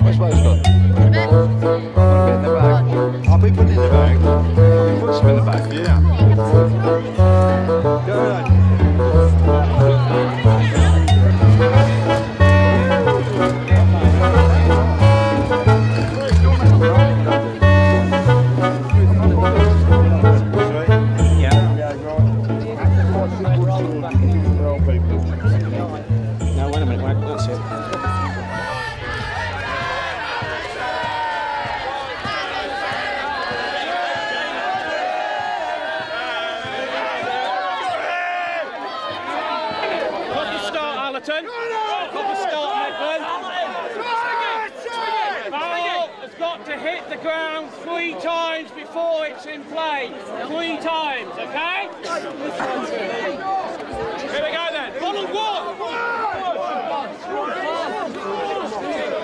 What's Rose got? Put a bit in the bag. I'll be putting it in the bag. Put some in the bag, yeah. Go ahead. No, wait a minute, that's it. Hallaton. Proper start, Medbourne. Ball has got to hit the ground 3 times before it's in play. 3 times, okay? Here we go then. Ball and one. Ball and two.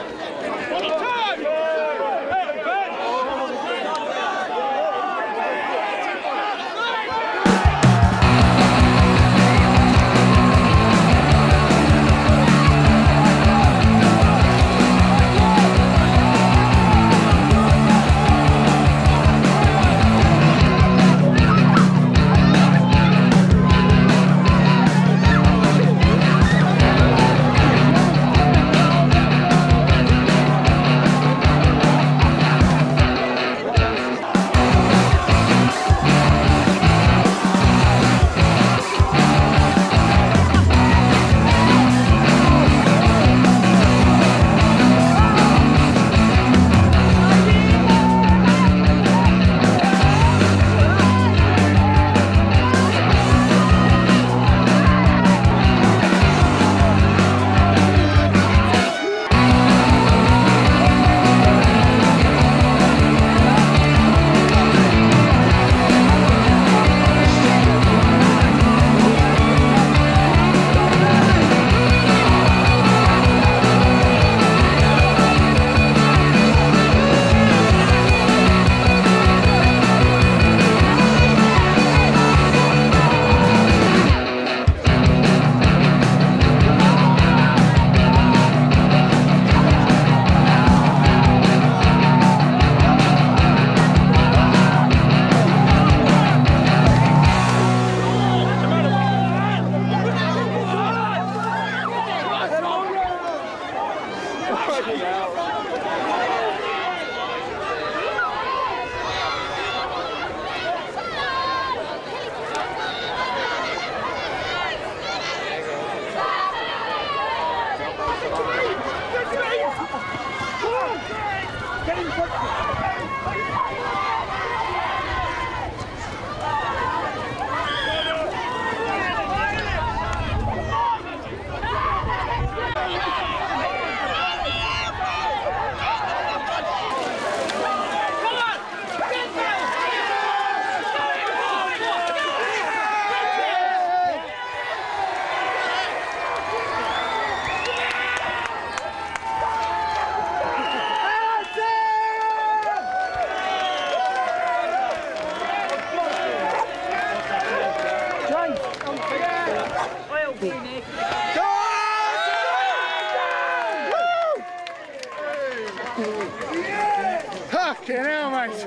Fucking hell, mate.